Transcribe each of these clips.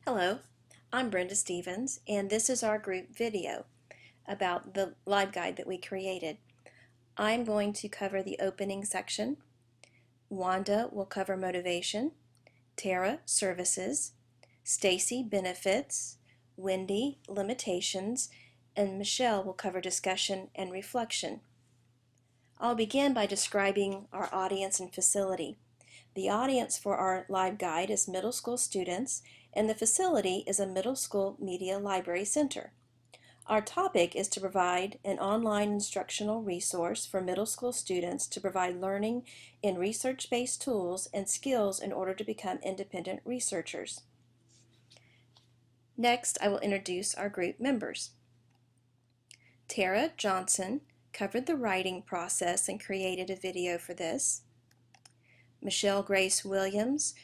Hello, I'm Brenda Stevens, and this is our group video about the LiveGuide that we created. I'm going to cover the opening section. Wanda will cover motivation, Tara services, Stacy benefits, Wendy limitations, and Michelle will cover discussion and reflection. I'll begin by describing our audience and facility. The audience for our LiveGuide is middle school students, and the facility is a middle school media library center. Our topic is to provide an online instructional resource for middle school students to provide learning in research-based tools and skills in order to become independent researchers. Next, I will introduce our group members. Tara Johnson covered the writing process and created a video for this. Michelle Grace Williams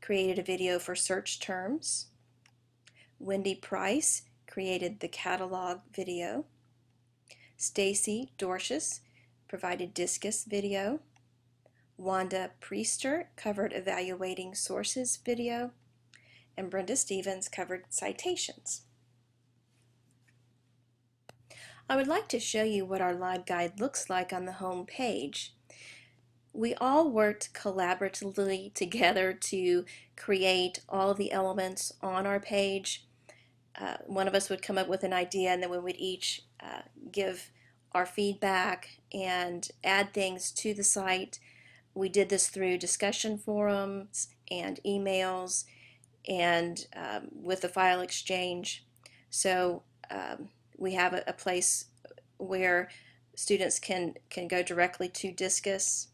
created a video for search terms. Wendy Price created the catalog video. Stacy Dorcius provided discus video. Wanda Priester covered evaluating sources video. And Brenda Stevens covered citations. I would like to show you what our LiveGuide looks like on the home page. We all worked collaboratively together to create all of the elements on our page. One of us would come up with an idea, and then we would each give our feedback and add things to the site. We did this through discussion forums and emails and with the file exchange. So we have a place where students can go directly to Discus.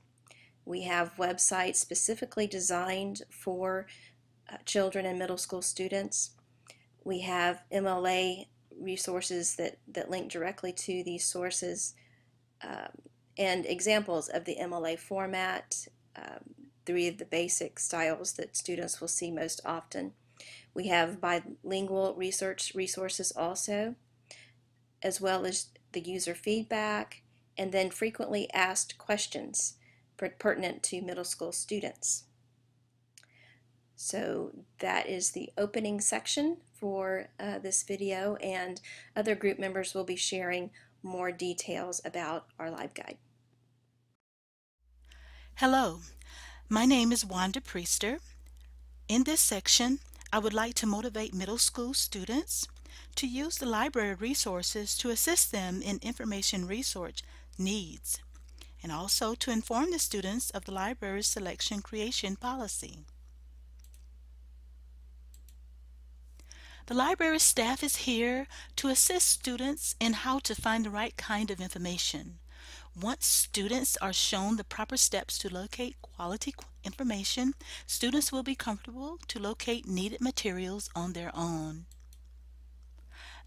We have websites specifically designed for children and middle school students. We have MLA resources that link directly to these sources and examples of the MLA format, 3 of the basic styles that students will see most often. We have bilingual research resources also, as well as the user feedback, and then frequently asked questions pertinent to middle school students. So that is the opening section for this video, and other group members will be sharing more details about our LiveGuide. Hello, my name is Wanda Priester. In this section, I would like to motivate middle school students to use the library resources to assist them in information research needs, and also to inform the students of the library's selection creation policy. The library staff is here to assist students in how to find the right kind of information. Once students are shown the proper steps to locate quality information, students will be comfortable to locate needed materials on their own.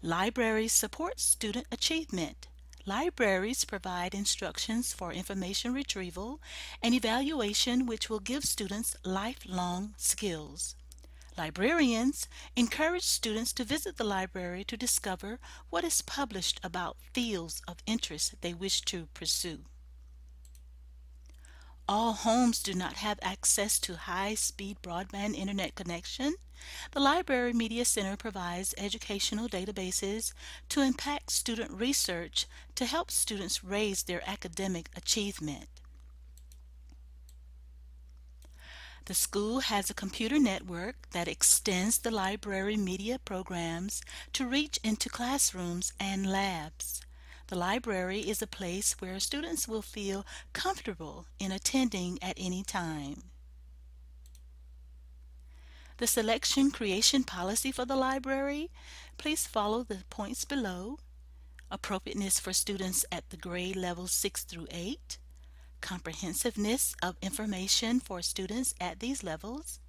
Libraries support student achievement. Libraries provide instructions for information retrieval and evaluation, which will give students lifelong skills. Librarians encourage students to visit the library to discover what is published about fields of interest they wish to pursue. All homes do not have access to high-speed broadband internet connection. The Library Media Center provides educational databases to impact student research to help students raise their academic achievement. The school has a computer network that extends the library media programs to reach into classrooms and labs. The library is a place where students will feel comfortable in attending at any time. The selection creation policy for the library, please follow the points below. Appropriateness for students at the grade levels 6 through 8. Comprehensiveness of information for students at these levels,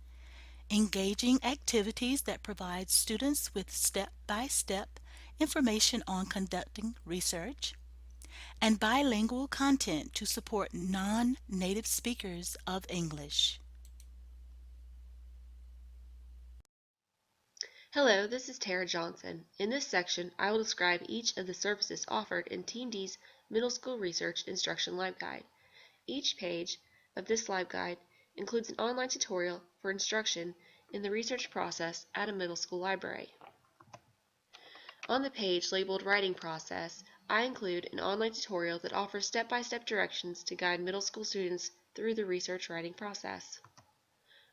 engaging activities that provide students with step-by-step information on conducting research, and bilingual content to support non-native speakers of English. Hello, this is Tara Johnson. In this section, I will describe each of the services offered in Team D's Middle School Research Instruction LiveGuide. Each page of this LiveGuide includes an online tutorial for instruction in the research process at a middle school library. On the page labeled Writing Process, I include an online tutorial that offers step-by-step directions to guide middle school students through the research writing process.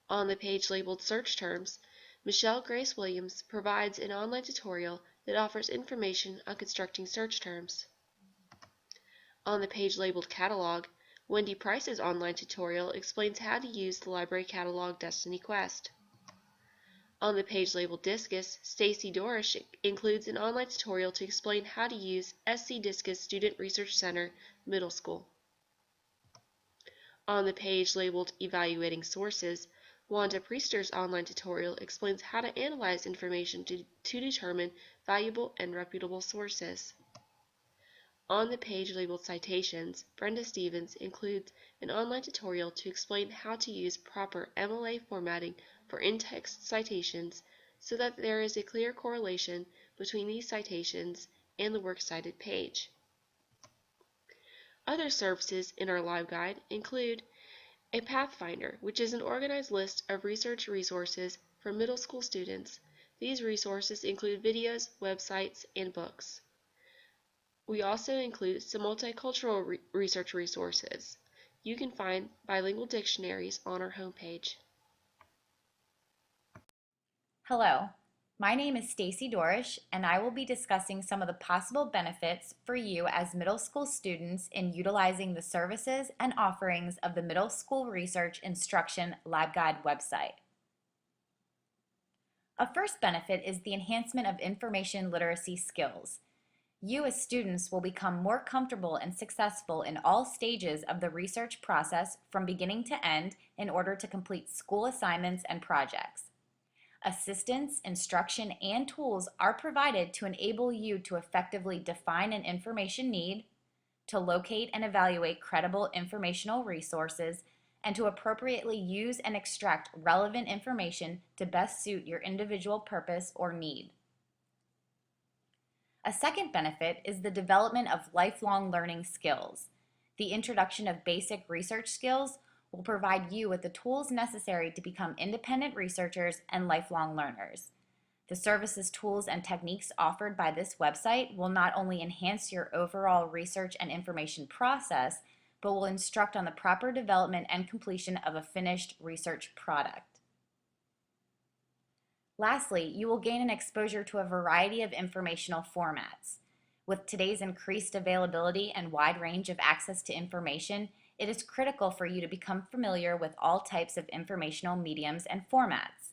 On the page labeled Search Terms, Michelle Grace Williams provides an online tutorial that offers information on constructing search terms. On the page labeled Catalog, Wendy Price's online tutorial explains how to use the library catalog Destiny Quest. On the page labeled Discus, Stacy Dorish includes an online tutorial to explain how to use SC Discus Student Research Center Middle School. On the page labeled Evaluating Sources, Wanda Priester's online tutorial explains how to analyze information to determine valuable and reputable sources. On the page labeled Citations, Brenda Stevens includes an online tutorial to explain how to use proper MLA formatting for in-text citations so that there is a clear correlation between these citations and the works cited page. Other services in our live guide include a Pathfinder, which is an organized list of research resources for middle school students. These resources include videos, websites, and books. We also include some multicultural research resources. You can find bilingual dictionaries on our homepage. Hello, my name is Stacy Dorish, and I will be discussing some of the possible benefits for you as middle school students in utilizing the services and offerings of the Middle School Research Instruction Lab Guide website. A first benefit is the enhancement of information literacy skills. You as students will become more comfortable and successful in all stages of the research process from beginning to end in order to complete school assignments and projects. Assistance, instruction, and tools are provided to enable you to effectively define an information need, to locate and evaluate credible informational resources, and to appropriately use and extract relevant information to best suit your individual purpose or need. A second benefit is the development of lifelong learning skills. The introduction of basic research skills will provide you with the tools necessary to become independent researchers and lifelong learners. The services, tools, and techniques offered by this website will not only enhance your overall research and information process, but will instruct on the proper development and completion of a finished research product. Lastly, you will gain an exposure to a variety of informational formats. With today's increased availability and wide range of access to information, it is critical for you to become familiar with all types of informational mediums and formats.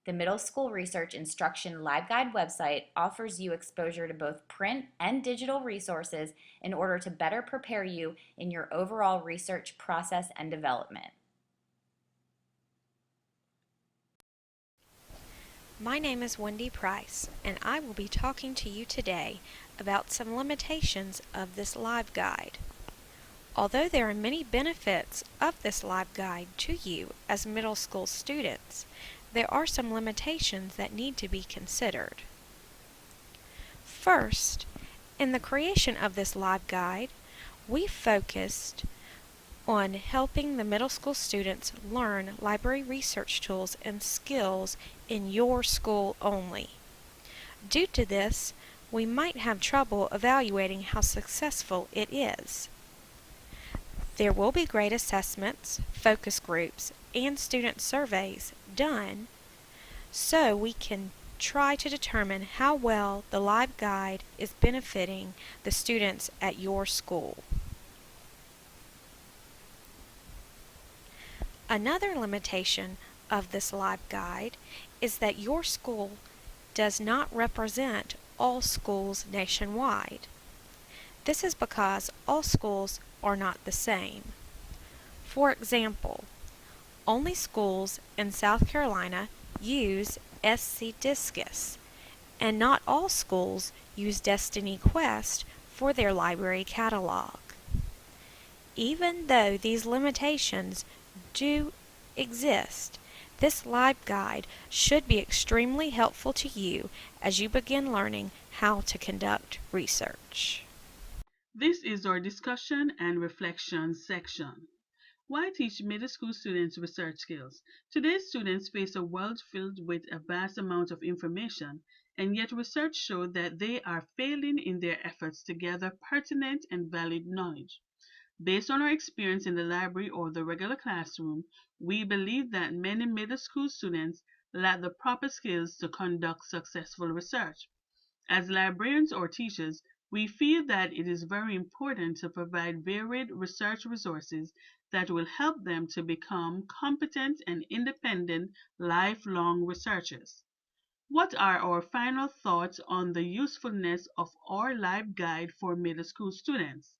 The Middle School Research Instruction Live Guide website offers you exposure to both print and digital resources in order to better prepare you in your overall research process and development. My name is Wendy Price, and I will be talking to you today about some limitations of this live guide. Although there are many benefits of this live guide to you as middle school students, there are some limitations that need to be considered. First, in the creation of this live guide, we focused on helping the middle school students learn library research tools and skills in your school only. Due to this, we might have trouble evaluating how successful it is. There will be grade assessments, focus groups, and student surveys done so we can try to determine how well the live guide is benefiting the students at your school. Another limitation of this live guide is that your school does not represent all schools nationwide. This is because all schools are not the same. For example, only schools in South Carolina use SC Discus, and not all schools use Destiny Quest for their library catalog. Even though these limitations do exist, this live guide should be extremely helpful to you as you begin learning how to conduct research. This is our discussion and reflection section. Why teach middle school students research skills? Today's students face a world filled with a vast amount of information, and yet research shows that they are failing in their efforts to gather pertinent and valid knowledge. Based on our experience in the library or the regular classroom, we believe that many middle school students lack the proper skills to conduct successful research. As librarians or teachers, we feel that it is very important to provide varied research resources that will help them to become competent and independent lifelong researchers. What are our final thoughts on the usefulness of our live guide for middle school students?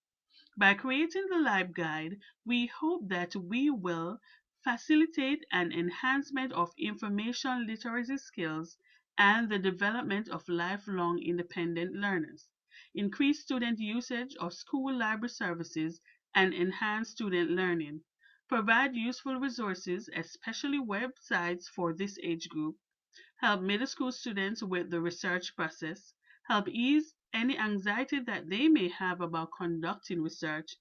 By creating the Live Guide, we hope that we will facilitate an enhancement of information literacy skills and the development of lifelong independent learners, increase student usage of school library services, and enhance student learning, provide useful resources, especially websites for this age group, help middle school students with the research process, help ease any anxiety that they may have about conducting research,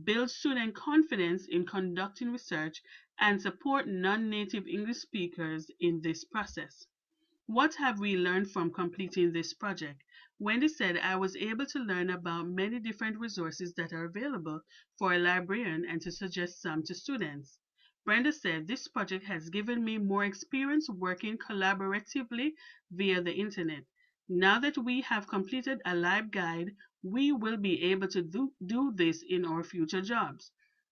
build student confidence in conducting research, and support non native English speakers in this process. What have we learned from completing this project? Wendy said I was able to learn about many different resources that are available for a librarian and to suggest some to students. Brenda said this project has given me more experience working collaboratively via the internet. Now that we have completed a live guide, we will be able to do this in our future jobs.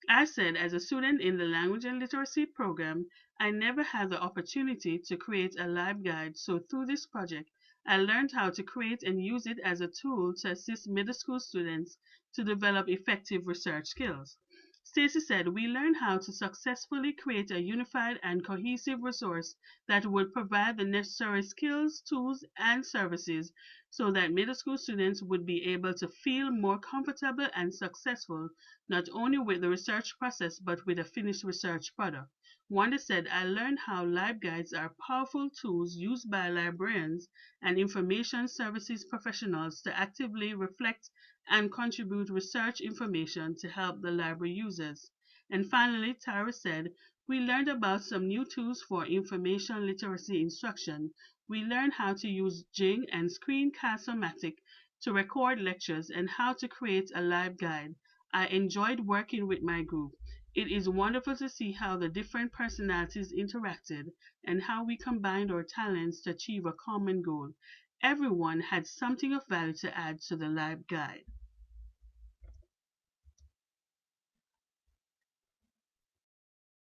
I said, as a student in the language and literacy program, I never had the opportunity to create a live guide, so through this project, I learned how to create and use it as a tool to assist middle school students to develop effective research skills. Stacy said, we learned how to successfully create a unified and cohesive resource that would provide the necessary skills, tools, and services so that middle school students would be able to feel more comfortable and successful, not only with the research process, but with a finished research product. Wanda said, I learned how live guides are powerful tools used by librarians and information services professionals to actively reflect and contribute research information to help the library users. And finally, Tara said, we learned about some new tools for information literacy instruction. We learned how to use Jing and Screencast-O-Matic to record lectures and how to create a live guide. I enjoyed working with my group. It is wonderful to see how the different personalities interacted and how we combined our talents to achieve a common goal. Everyone had something of value to add to the live guide.